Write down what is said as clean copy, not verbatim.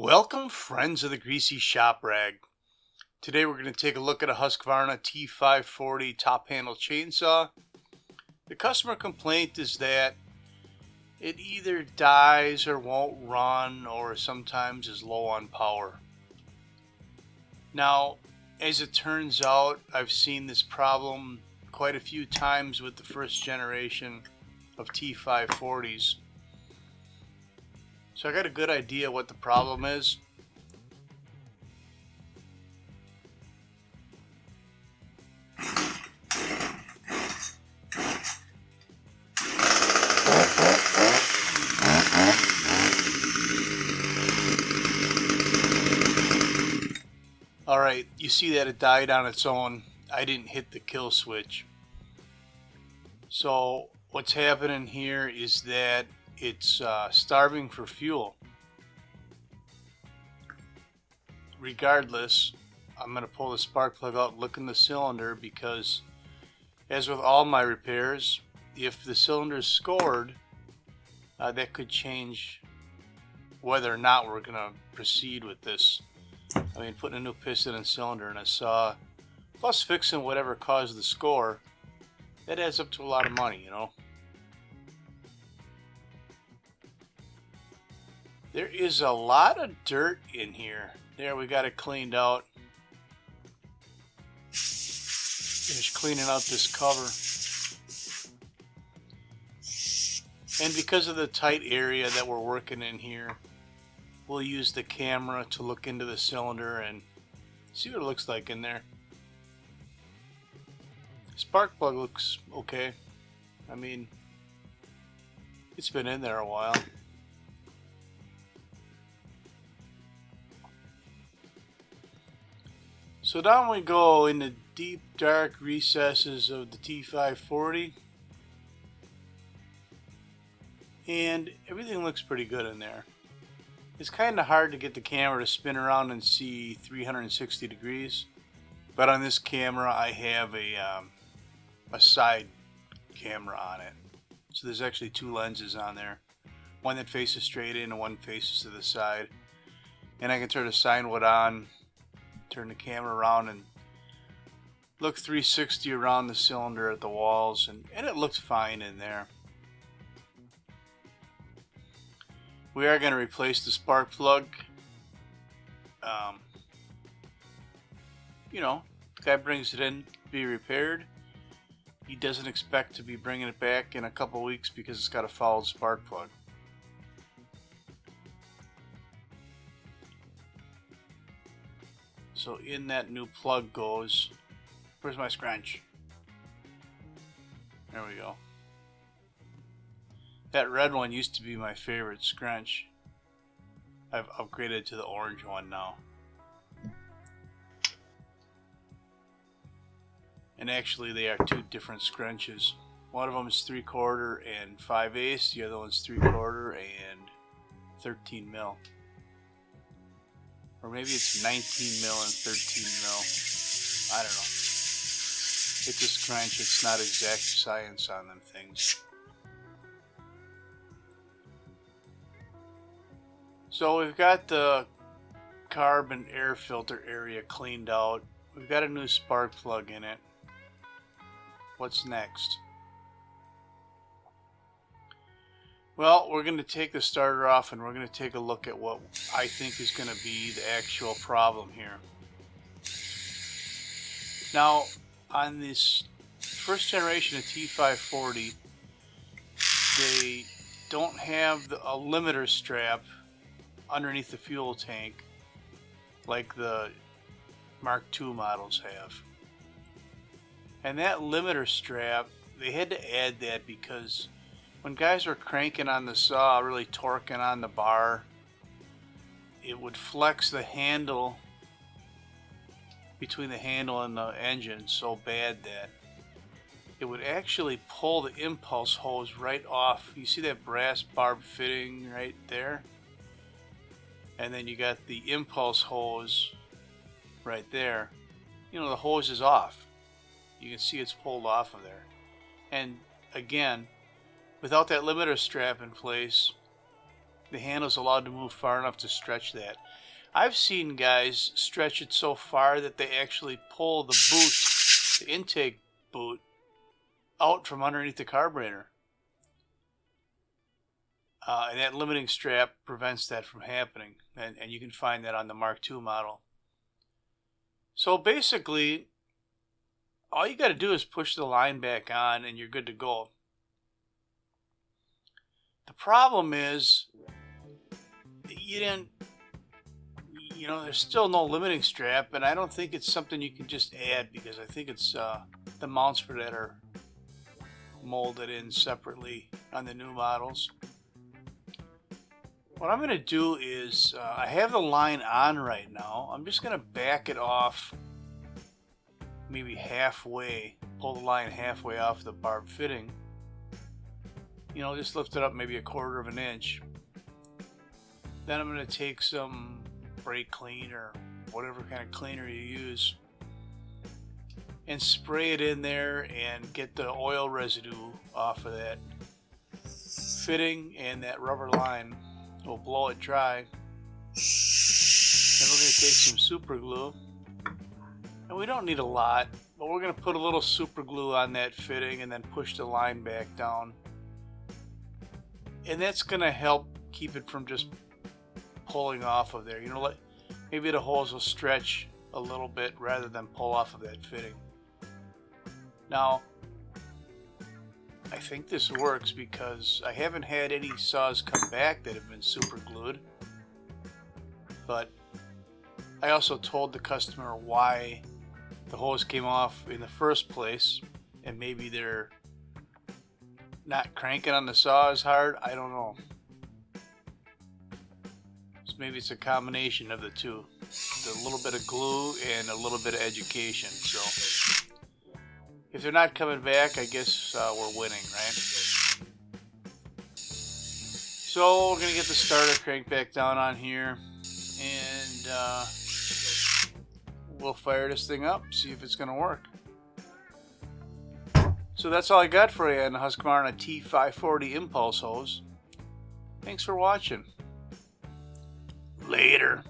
Welcome, friends of the Greasy Shop Rag. Today we're going to take a look at a Husqvarna T540 top handle chainsaw. The customer complaint is that it either dies or won't run or sometimes is low on power. Now, as it turns out, I've seen this problem quite a few times with the first generation of T540s. So I got a good idea what the problem is. Alright, you see that it died on its own. I didn't hit the kill switch. So what's happening here is that it's starving for fuel. Regardless, I'm going to pull the spark plug out and look in the cylinder, because as with all my repairs, if the cylinder is scored, that could change whether or not we're going to proceed with this. I mean, putting a new piston and cylinder in a saw, plus fixing whatever caused the score, that adds up to a lot of money, you know. There is a lot of dirt in here. There, we got it cleaned out. Finish cleaning out this cover. And because of the tight area that we're working in here, we'll use the camera to look into the cylinder and see what it looks like in there. Spark plug looks okay. I mean, it's been in there a while. So down we go in the deep dark recesses of the T540, and everything looks pretty good in there. It's kind of hard to get the camera to spin around and see 360 degrees, but on this camera I have a side camera on it. So there's actually two lenses on there, one that faces straight in and one faces to the side, and I can turn the sine wood on, turn the camera around and look 360 around the cylinder at the walls, and it looks fine in there. We are going to replace the spark plug. You know, the guy brings it in to be repaired. He doesn't expect to be bringing it back in a couple weeks because it's got a fouled spark plug. So in that new plug goes, where's my scrunch? There we go. That red one used to be my favorite scrunch. I've upgraded to the orange one now. And actually they are two different scrunches. One of them is 3/4 and 5/8. The other one's 3/4 and 13 mil. Or maybe it's 19 mil and 13 mil. I don't know. It's a scrunch. It's not exact science on them things. So we've got the carbon air filter area cleaned out. We've got a new spark plug in it. What's next? Well, we're going to take the starter off and we're going to take a look at what I think is going to be the actual problem here. Now, on this first generation of T540, they don't have a limiter strap underneath the fuel tank like the Mark II models have. And that limiter strap, they had to add that because when guys were cranking on the saw, really torquing on the bar, it would flex the handle between the handle and the engine so bad that it would actually pull the impulse hose right off. You see that brass barb fitting right there? And then you got the impulse hose right there. You know, the hose is off. You can see it's pulled off of there. And again, without that limiter strap in place, the handle's allowed to move far enough to stretch that. I've seen guys stretch it so far that they actually pull the boot, the intake boot, out from underneath the carburetor. And that limiting strap prevents that from happening. And you can find that on the Mark II model. So basically, all you got to do is push the line back on and you're good to go. The problem is, there's still no limiting strap, and I don't think it's something you can just add, because I think it's the mounts for that are molded in separately on the new models. What I'm going to do is, I have the line on right now. I'm just going to back it off maybe halfway, pull the line halfway off the barb fitting. Just lift it up maybe 1/4 of an inch. Then I'm going to take some brake clean or whatever kind of cleaner you use and spray it in there and get the oil residue off of that fitting and that rubber line. We'll blow it dry. Then we're going to take some super glue, and we don't need a lot, but we're going to put a little super glue on that fitting and then push the line back down, and that's going to help keep it from just pulling off of there. Maybe the holes will stretch a little bit rather than pull off of that fitting. Now, I think this works because I haven't had any saws come back that have been super glued. But I also told the customer why the hose came off in the first place, and maybe they're not cranking on the saw as hard. I don't know. So maybe it's a combination of the two. A little bit of glue and a little bit of education. So if they're not coming back, I guess we're winning, right? So we're going to get the starter crank back down on here, and we'll fire this thing up, see if it's going to work. So that's all I got for you on the Husqvarna T540 impulse hose. Thanks for watching. Later.